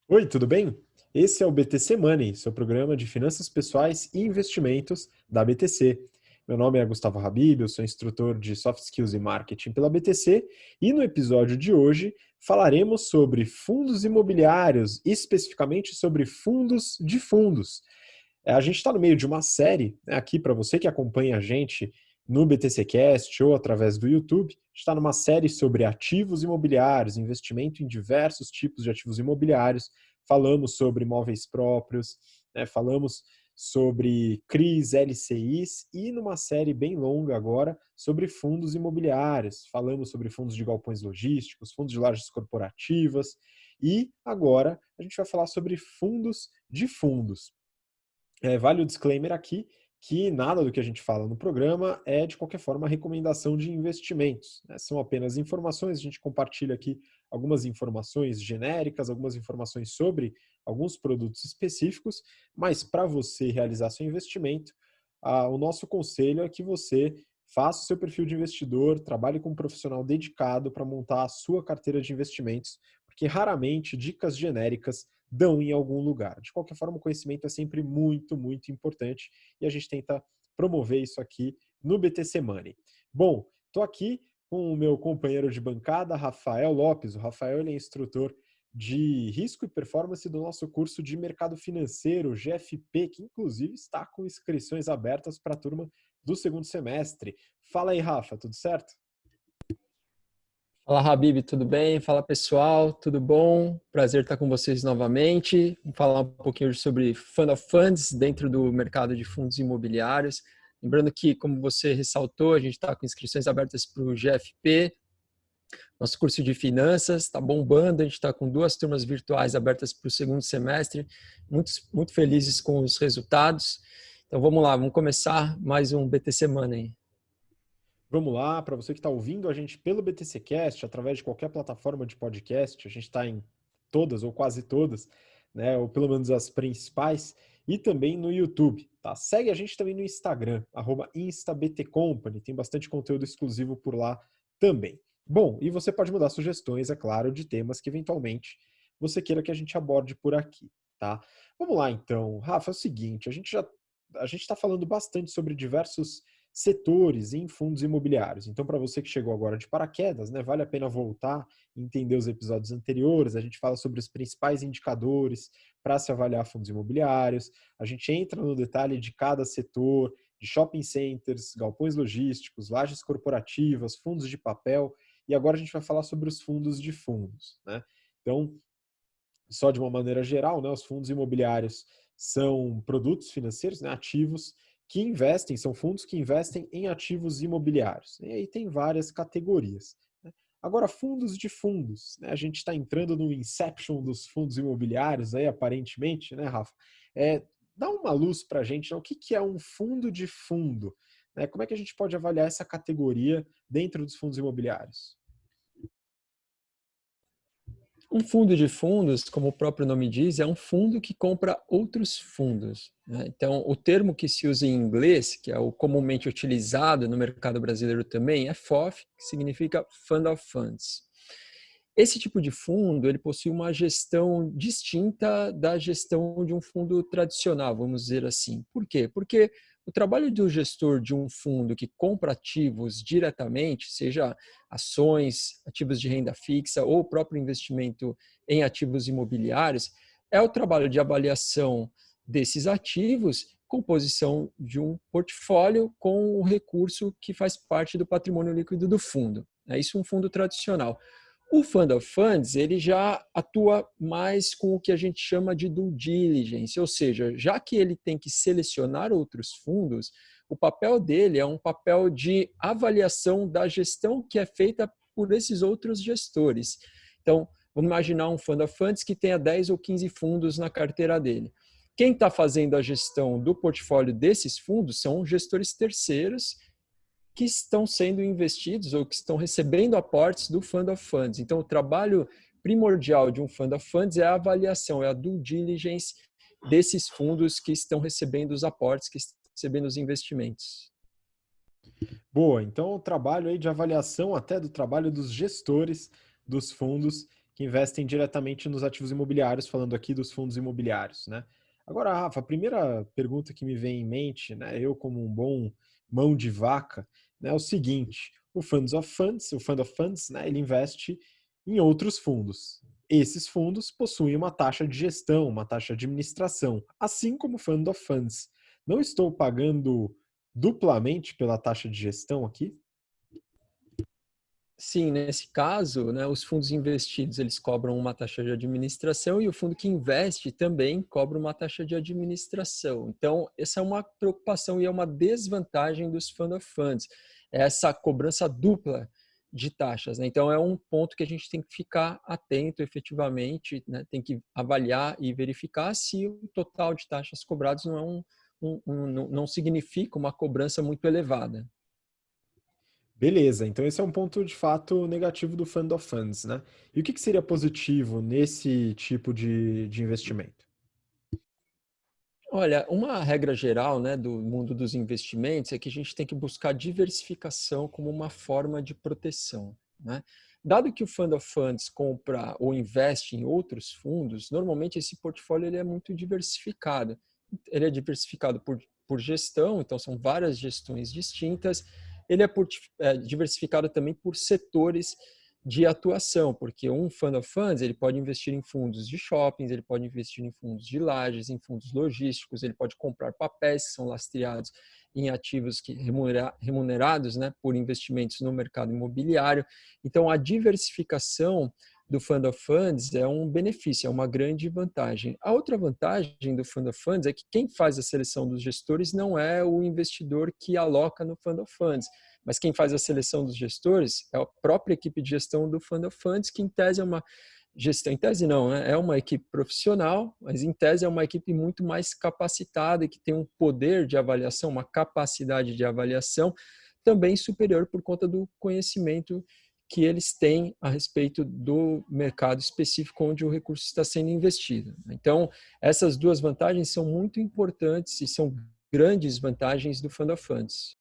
Oi, tudo bem? Esse é o BTC Money, seu programa de finanças pessoais e investimentos da BTC. Meu nome é Gustavo Habib, eu sou instrutor de Soft Skills e Marketing pela BTC e no episódio de hoje falaremos sobre fundos imobiliários, especificamente sobre fundos de fundos. A gente está no meio de uma série, né, aqui para você que acompanha a gente no BTC Cast ou através do YouTube, a gente está numa série sobre ativos imobiliários, investimento em diversos tipos de ativos imobiliários. Falamos sobre imóveis próprios, né, falamos sobre CRIs, LCIs e numa série bem longa agora sobre fundos imobiliários. Falamos sobre fundos de galpões logísticos, fundos de lajes corporativas e agora a gente vai falar sobre fundos de fundos. Vale o disclaimer aqui que nada do que a gente fala no programa é, de qualquer forma, recomendação de investimentos, né? São apenas informações, a gente compartilha aqui algumas informações genéricas, algumas informações sobre alguns produtos específicos, mas para você realizar seu investimento, o nosso conselho é que você faça o seu perfil de investidor, trabalhe com um profissional dedicado para montar a sua carteira de investimentos, porque raramente dicas genéricas dão em algum lugar. De qualquer forma, o conhecimento é sempre muito, muito importante e a gente tenta promover isso aqui no BTC Money. Bom, estou aqui com o meu companheiro de bancada, Rafael Lopes. O Rafael ele é instrutor de risco e performance do nosso curso de mercado financeiro, GFP, que inclusive está com inscrições abertas para a turma do segundo semestre. Fala aí, Rafa, tudo certo? Fala, Habib, tudo bem? Fala, pessoal, tudo bom? Prazer estar com vocês novamente. Vamos falar um pouquinho sobre Fund of Funds dentro do mercado de fundos imobiliários. Lembrando que, como você ressaltou, a gente está com inscrições abertas para o GFP, nosso curso de finanças, está bombando. A gente está com 2 turmas virtuais abertas para o segundo semestre. Muito felizes com os resultados. Então, vamos lá, vamos começar mais um BTC Money. Vamos lá, para você que está ouvindo a gente pelo BTC Cast, através de qualquer plataforma de podcast, a gente está em todas ou quase todas, né, ou pelo menos as principais, e também no YouTube, tá? Segue a gente também no Instagram, @instabtcompany, tem bastante conteúdo exclusivo por lá também. Bom, e você pode mandar sugestões, é claro, de temas que eventualmente você queira que a gente aborde por aqui, tá? Vamos lá então, Rafa, é o seguinte, a gente está falando bastante sobre diversos setores em fundos imobiliários. Então, para você que chegou agora de paraquedas, né, vale a pena voltar e entender os episódios anteriores. A gente fala sobre os principais indicadores para se avaliar fundos imobiliários. A gente entra no detalhe de cada setor, de shopping centers, galpões logísticos, lajes corporativas, fundos de papel. E agora a gente vai falar sobre os fundos de fundos, né? Então, só de uma maneira geral, né, os fundos imobiliários são produtos financeiros, né, ativos que investem, são fundos que investem em ativos imobiliários. E aí tem várias categorias, né? Agora, fundos de fundos, né, a gente está entrando no inception dos fundos imobiliários, aí, aparentemente, né, Rafa? Dá uma luz para a gente, né, o que é um fundo de fundo? Né? Como é que a gente pode avaliar essa categoria dentro dos fundos imobiliários? Um fundo de fundos, como o próprio nome diz, é um fundo que compra outros fundos, né? Então, o termo que se usa em inglês, que é o comumente utilizado no mercado brasileiro também, é FOF, que significa Fund of Funds. Esse tipo de fundo, ele possui uma gestão distinta da gestão de um fundo tradicional, vamos dizer assim. Por quê? Porque o trabalho do gestor de um fundo que compra ativos diretamente, seja ações, ativos de renda fixa ou o próprio investimento em ativos imobiliários, é o trabalho de avaliação desses ativos, composição de um portfólio com o recurso que faz parte do patrimônio líquido do fundo. É isso um fundo tradicional. O Fund of Funds, ele já atua mais com o que a gente chama de due diligence, ou seja, já que ele tem que selecionar outros fundos, o papel dele é um papel de avaliação da gestão que é feita por esses outros gestores. Então, vamos imaginar um Fund of Funds que tenha 10 ou 15 fundos na carteira dele. Quem está fazendo a gestão do portfólio desses fundos são gestores terceiros que estão sendo investidos ou que estão recebendo aportes do Fund of Funds. Então, o trabalho primordial de um Fund of Funds é a avaliação, é a due diligence desses fundos que estão recebendo os aportes, que estão recebendo os investimentos. Boa, então o trabalho aí de avaliação até do trabalho dos gestores dos fundos que investem diretamente nos ativos imobiliários, falando aqui dos fundos imobiliários, né? Agora, Rafa, a primeira pergunta que me vem em mente, né, eu como um bom mão de vaca, né, é o seguinte: o Fund of Funds, né, ele investe em outros fundos. Esses fundos possuem uma taxa de gestão, uma taxa de administração, assim como o Fund of Funds. Não estou pagando duplamente pela taxa de gestão aqui? Sim, nesse caso, né, os fundos investidos eles cobram uma taxa de administração e o fundo que investe também cobra uma taxa de administração. Então, essa é uma preocupação e é uma desvantagem dos fund of funds, é essa cobrança dupla de taxas, né? Então, é um ponto que a gente tem que ficar atento efetivamente, né? Tem que avaliar e verificar se o total de taxas cobradas não é não significa uma cobrança muito elevada. Beleza, então esse é um ponto de fato negativo do Fund of Funds, né? E o que seria positivo nesse tipo de investimento? Olha, uma regra geral, né, do mundo dos investimentos é que a gente tem que buscar diversificação como uma forma de proteção, né? Dado que o Fund of Funds compra ou investe em outros fundos, normalmente esse portfólio ele é muito diversificado. Ele é diversificado por gestão, então são várias gestões distintas. Ele é diversificado também por setores de atuação, porque um fund of funds ele pode investir em fundos de shoppings, ele pode investir em fundos de lajes, em fundos logísticos, ele pode comprar papéis que são lastreados em ativos remunerados, né, por investimentos no mercado imobiliário. Então, a diversificação do Fund of Funds é um benefício, é uma grande vantagem. A outra vantagem do Fund of Funds é que quem faz a seleção dos gestores não é o investidor que aloca no Fund of Funds, mas quem faz a seleção dos gestores é a própria equipe de gestão do Fund of Funds, que em tese é uma gestão, em tese não, né? É uma equipe profissional, mas em tese é uma equipe muito mais capacitada e que tem um poder de avaliação, uma capacidade de avaliação também superior por conta do conhecimento que eles têm a respeito do mercado específico onde o recurso está sendo investido. Então, essas duas vantagens são muito importantes e são grandes vantagens do Fund of Funds.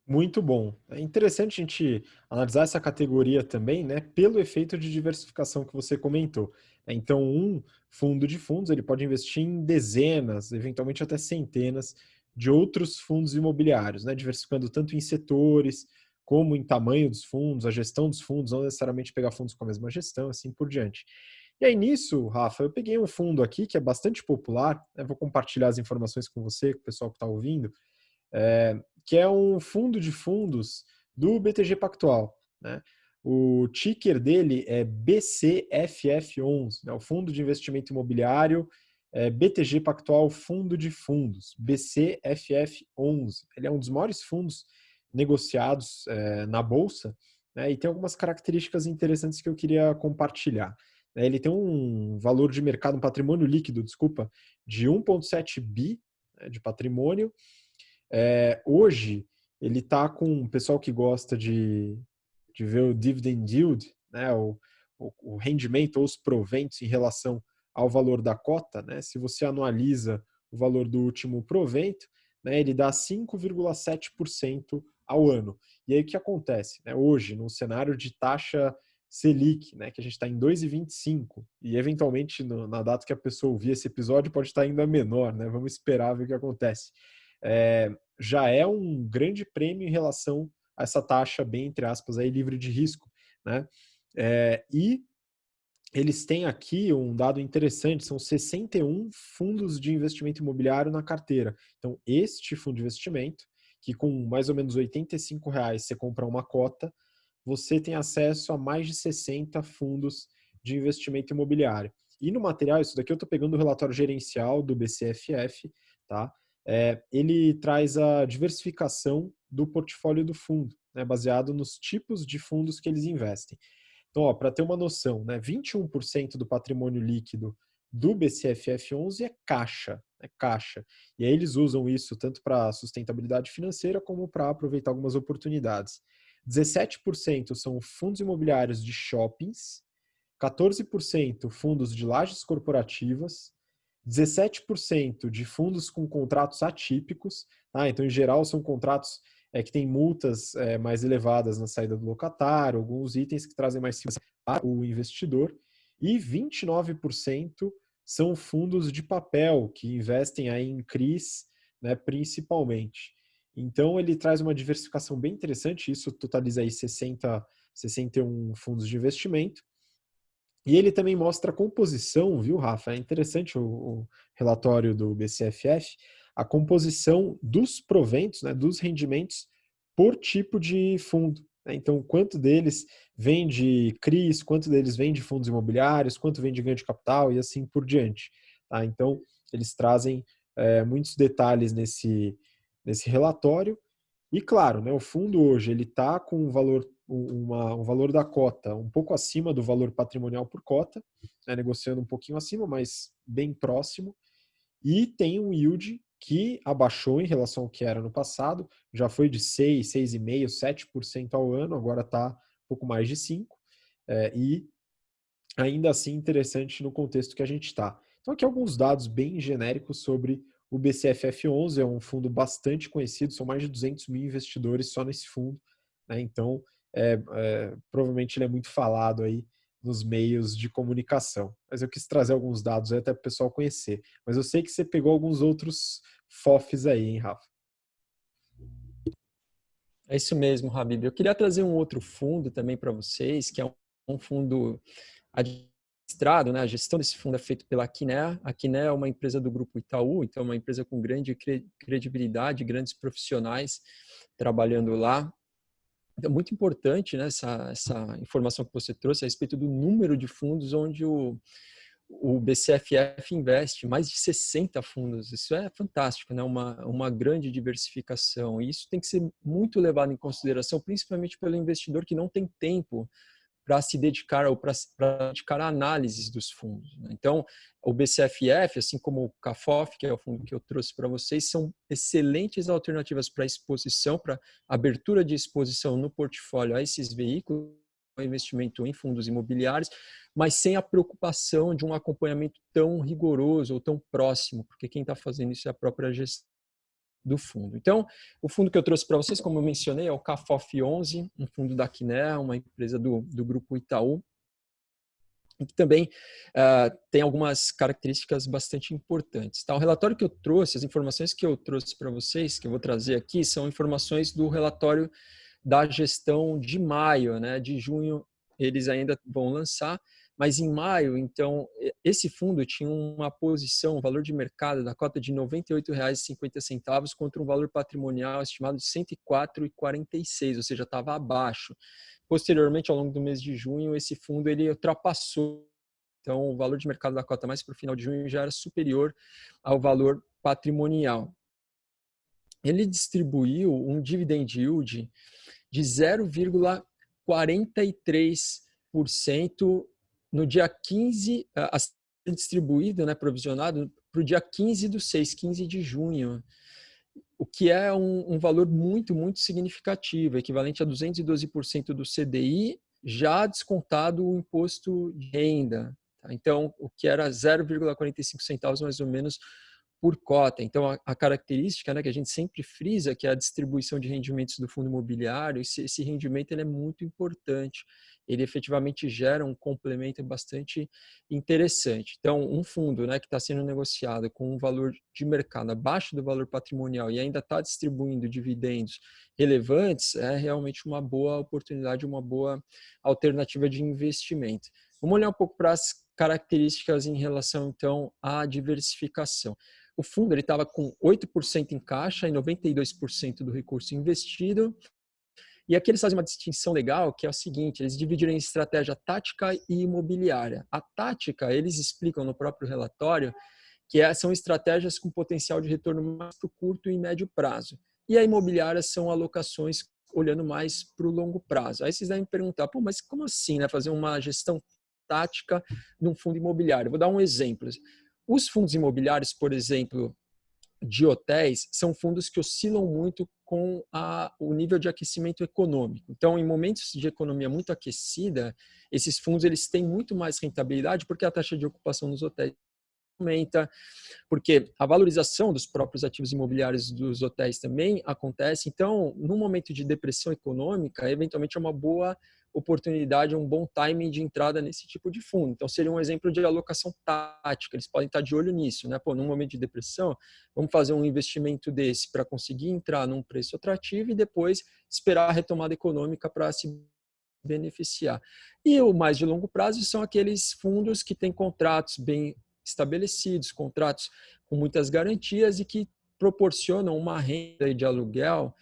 Muito bom. É interessante a gente analisar essa categoria também, né, pelo efeito de diversificação que você comentou. Então, um fundo de fundos ele pode investir em dezenas, eventualmente até centenas de outros fundos imobiliários, né, diversificando tanto em setores como em tamanho dos fundos, a gestão dos fundos, não necessariamente pegar fundos com a mesma gestão, assim por diante. E aí nisso, Rafa, eu peguei um fundo aqui que é bastante popular, né, vou compartilhar as informações com você, com o pessoal que está ouvindo, que é um fundo de fundos do BTG Pactual, né? O ticker dele é BCFF11, né? O Fundo de Investimento Imobiliário BTG Pactual Fundo de Fundos, BCFF11. Ele é um dos maiores fundos negociados na Bolsa, né? E tem algumas características interessantes que eu queria compartilhar. Ele tem um valor de mercado, um patrimônio líquido, desculpa, de 1,7 bi, né, de patrimônio. Hoje, ele está com o pessoal que gosta de ver o dividend yield, né, o rendimento ou os proventos em relação ao valor da cota. Né, se você anualiza o valor do último provento, né, ele dá 5,7% ao ano. E aí o que acontece? Né, hoje, no cenário de taxa Selic, né, que a gente está em 2,25, e eventualmente na data que a pessoa ouvir esse episódio pode estar ainda menor, né, vamos esperar ver o que acontece. Já é um grande prêmio em relação a essa taxa bem, entre aspas, aí, livre de risco. Né? E eles têm aqui um dado interessante, são 61 fundos de investimento imobiliário na carteira. Então, este fundo de investimento, que com mais ou menos R$ 85 você compra uma cota, você tem acesso a mais de 60 fundos de investimento imobiliário. E no material, isso daqui eu estou pegando o relatório gerencial do BCFF, tá? Ele traz a diversificação do portfólio do fundo, né, baseado nos tipos de fundos que eles investem. Então, para ter uma noção, né, 21% do patrimônio líquido do BCFF11 é caixa, é caixa. E aí eles usam isso tanto para sustentabilidade financeira como para aproveitar algumas oportunidades. 17% são fundos imobiliários de shoppings, 14% fundos de lajes corporativas, 17% de fundos com contratos atípicos, tá? Então, em geral, são contratos que têm multas mais elevadas na saída do locatário, alguns itens que trazem mais segurança para o investidor, e 29% são fundos de papel, que investem aí em CRIs, né, principalmente. Então, ele traz uma diversificação bem interessante, isso totaliza aí 61 fundos de investimento. E ele também mostra a composição, viu, Rafa? É interessante o relatório do BCFF, a composição dos proventos, né, dos rendimentos por tipo de fundo. Né? Então, quanto deles vem de CRIs, quanto deles vem de fundos imobiliários, quanto vem de ganho de capital e assim por diante. Tá? Então, eles trazem muitos detalhes nesse relatório. E claro, né, o fundo hoje ele está com um valor da cota um pouco acima do valor patrimonial por cota, né, negociando um pouquinho acima, mas bem próximo, e tem um yield que abaixou em relação ao que era no passado, já foi de 6, 6,5%, 7% ao ano, agora está um pouco mais de 5%, e ainda assim interessante no contexto que a gente está. Então aqui alguns dados bem genéricos sobre o BCFF11, é um fundo bastante conhecido, são mais de 200 mil investidores só nesse fundo, né? Então provavelmente ele é muito falado aí nos meios de comunicação. Mas eu quis trazer alguns dados aí até para o pessoal conhecer. Mas eu sei que você pegou alguns outros FOFs aí, hein, Rafa? É isso mesmo, Habib. Eu queria trazer um outro fundo também para vocês, que é um fundo administrado, né? A gestão desse fundo é feita pela Quiné. A Quiné é uma empresa do Grupo Itaú, então é uma empresa com grande credibilidade, grandes profissionais trabalhando lá. Então, muito importante, né, essa informação que você trouxe a respeito do número de fundos onde o BCFF investe, mais de 60 fundos. Isso é fantástico, né? Uma grande diversificação. E isso tem que ser muito levado em consideração, principalmente pelo investidor que não tem tempo para se dedicar ou para dedicar a análises dos fundos. Né? Então, o BCFF, assim como o CAFOF, que é o fundo que eu trouxe para vocês, são excelentes alternativas para exposição, para abertura de exposição no portfólio a esses veículos, investimento em fundos imobiliários, mas sem a preocupação de um acompanhamento tão rigoroso ou tão próximo, porque quem está fazendo isso é a própria gestão do fundo. Então, o fundo que eu trouxe para vocês, como eu mencionei, é o CAFOF11, um fundo da Quiné, uma empresa do Grupo Itaú, e que também tem algumas características bastante importantes. Tá? O relatório que eu trouxe, as informações que eu trouxe para vocês, que eu vou trazer aqui, são informações do relatório da gestão de maio, né? De junho eles ainda vão lançar, mas em maio, então, esse fundo tinha uma posição, um valor de mercado da cota de R$ 98,50 contra um valor patrimonial estimado de R$ 104,46, ou seja, estava abaixo. Posteriormente, ao longo do mês de junho, esse fundo ele ultrapassou. Então, o valor de mercado da cota mais para o final de junho já era superior ao valor patrimonial. Ele distribuiu um dividend yield de 0,43% no dia 15, a ser distribuído, né, provisionado, para o dia 15/6, 15 de junho, o que é um valor muito, muito significativo, equivalente a 212% do CDI, já descontado o imposto de renda. Tá? Então, o que era 0,45 centavos mais ou menos por cota. Então, a característica, né, que a gente sempre frisa, que é a distribuição de rendimentos do fundo imobiliário, esse rendimento ele é muito importante. Ele efetivamente gera um complemento bastante interessante. Então, um fundo, né, que está sendo negociado com um valor de mercado abaixo do valor patrimonial e ainda está distribuindo dividendos relevantes, é realmente uma boa oportunidade, uma boa alternativa de investimento. Vamos olhar um pouco para as características em relação, então, à diversificação. O fundo estava com 8% em caixa e 92% do recurso investido. E aqui eles fazem uma distinção legal, que é o seguinte, eles dividiram em estratégia tática e imobiliária. A tática, eles explicam no próprio relatório, que são estratégias com potencial de retorno mais para o curto e médio prazo. E a imobiliária são alocações olhando mais para o longo prazo. Aí vocês devem perguntar, pô, mas como assim, né, fazer uma gestão tática num fundo imobiliário? Vou dar um exemplo. Os fundos imobiliários, por exemplo, de hotéis, são fundos que oscilam muito com o nível de aquecimento econômico. Então, em momentos de economia muito aquecida, esses fundos eles têm muito mais rentabilidade porque a taxa de ocupação nos hotéis aumenta, porque a valorização dos próprios ativos imobiliários dos hotéis também acontece. Então, no momento de depressão econômica, eventualmente é uma boa oportunidade, um bom timing de entrada nesse tipo de fundo. Então, seria um exemplo de alocação tática, eles podem estar de olho nisso, né? Pô, num momento de depressão, vamos fazer um investimento desse para conseguir entrar num preço atrativo e depois esperar a retomada econômica para se beneficiar. E o mais de longo prazo são aqueles fundos que têm contratos bem estabelecidos, contratos com muitas garantias e que proporcionam uma renda de aluguel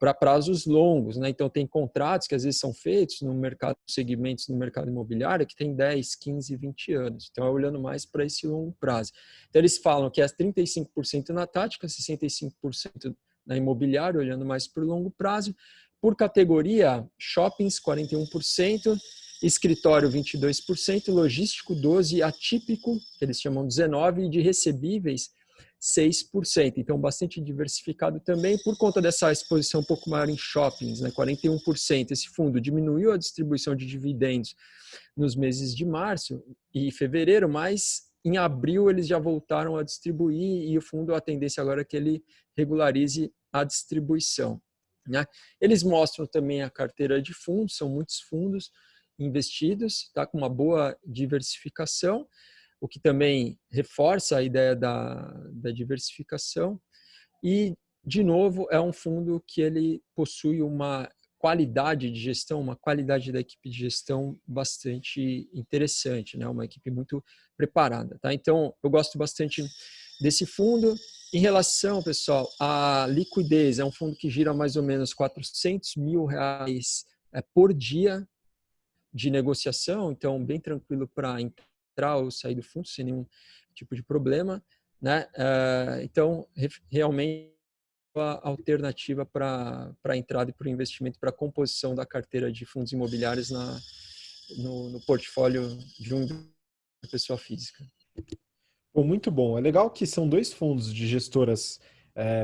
para prazos longos, né? Então, tem contratos que às vezes são feitos no mercado, segmentos no mercado imobiliário que tem 10, 15, 20 anos. Então, é olhando mais para esse longo prazo. Então, eles falam que é 35% na tática, 65% na imobiliária, olhando mais para o longo prazo. Por categoria, shoppings, 41%, escritório, 22%, logístico, 12%, atípico, que eles chamam 19%, e de recebíveis, 6%. Então, bastante diversificado também, por conta dessa exposição um pouco maior em shoppings, né? 41%. Esse fundo diminuiu a distribuição de dividendos nos meses de março e fevereiro, mas em abril eles já voltaram a distribuir e o fundo, a tendência agora é que ele regularize a distribuição, né? Eles mostram também a carteira de fundos, são muitos fundos investidos, tá, com uma boa diversificação, o que também reforça a ideia da diversificação. E, de novo, é um fundo que ele possui uma qualidade de gestão, uma qualidade da equipe de gestão bastante interessante, né? Uma equipe muito preparada, tá? Então, eu gosto bastante desse fundo. Em relação, pessoal, à liquidez, é um fundo que gira mais ou menos R$400 mil por dia de negociação, então bem tranquilo para entrar ou sair do fundo sem nenhum tipo de problema, né? Então, realmente a alternativa para a entrada e para o investimento, para a composição da carteira de fundos imobiliários no portfólio de uma pessoa física. Bom, muito bom. É legal que são dois fundos de gestoras,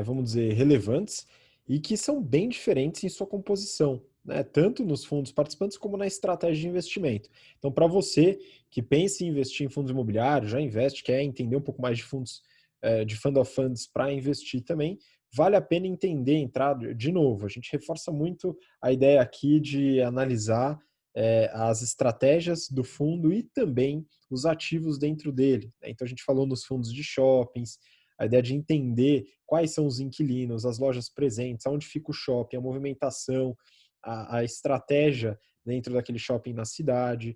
vamos dizer, relevantes e que são bem diferentes em sua composição, né? Tanto nos fundos participantes como na estratégia de investimento. Então, para você que pensa em investir em fundos imobiliários, já investe, quer entender um pouco mais de fundos, de fund of funds para investir também, vale a pena entender, entrar de novo. A gente reforça muito a ideia aqui de analisar as estratégias do fundo e também os ativos dentro dele, né? Então a gente falou nos fundos de shoppings, a ideia de entender quais são os inquilinos, as lojas presentes, aonde fica o shopping, a movimentação, a estratégia dentro daquele shopping na cidade,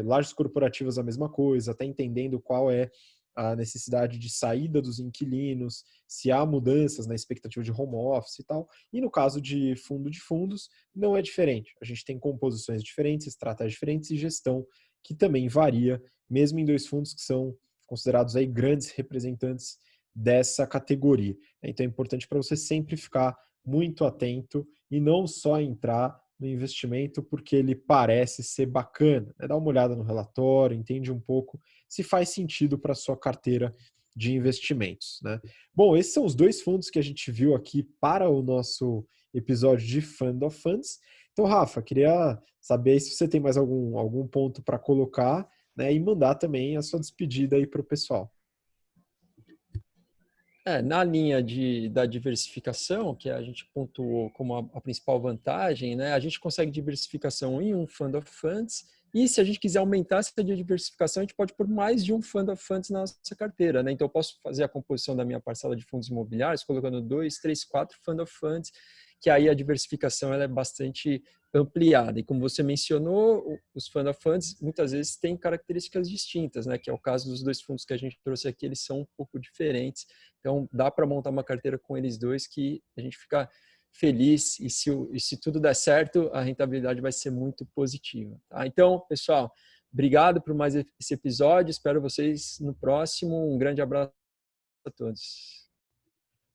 lajes corporativas a mesma coisa, até entendendo qual é a necessidade de saída dos inquilinos, se há mudanças na expectativa de home office e tal. E no caso de fundo de fundos, não é diferente. A gente tem composições diferentes, estratégias diferentes e gestão que também varia, mesmo em dois fundos que são considerados aí grandes representantes dessa categoria. Então é importante para você sempre ficar muito atento e não só entrar no investimento porque ele parece ser bacana, né? Dá uma olhada no relatório, entende um pouco se faz sentido para a sua carteira de investimentos, né? Bom, esses são os dois fundos que a gente viu aqui para o nosso episódio de Fund of Funds. Então, Rafa, queria saber se você tem mais algum ponto para colocar, né, e mandar também a sua despedida aí para o pessoal. Na linha da diversificação, que a gente pontuou como a principal vantagem, né, a gente consegue diversificação em um Fund of Funds e se a gente quiser aumentar essa diversificação, a gente pode pôr mais de um Fund of Funds na nossa carteira, né? Então, eu posso fazer a composição da minha parcela de fundos imobiliários colocando 2, 3, 4 Fund of Funds, que aí a diversificação ela é bastante ampliada. E como você mencionou, os Fund of Funds muitas vezes têm características distintas, né? Que é o caso dos dois fundos que a gente trouxe aqui, eles são um pouco diferentes. Então, dá para montar uma carteira com eles dois que a gente fica feliz e se tudo der certo, a rentabilidade vai ser muito positiva. Tá? Então, pessoal, obrigado por mais esse episódio. Espero vocês no próximo. Um grande abraço a todos.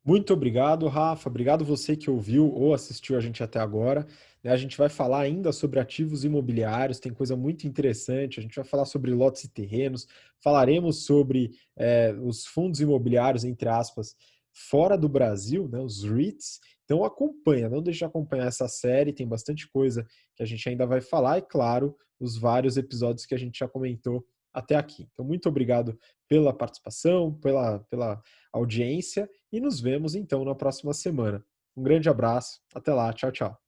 Muito obrigado, Rafa. Obrigado você que ouviu ou assistiu a gente até agora. A gente vai falar ainda sobre ativos imobiliários, tem coisa muito interessante. A gente vai falar sobre lotes e terrenos, falaremos sobre os fundos imobiliários, entre aspas, fora do Brasil, né, os REITs. Então acompanha, não deixe de acompanhar essa série, tem bastante coisa que a gente ainda vai falar e, claro, os vários episódios que a gente já comentou até aqui. Então, muito obrigado pela participação, pela audiência e nos vemos então na próxima semana. Um grande abraço, até lá, tchau, tchau.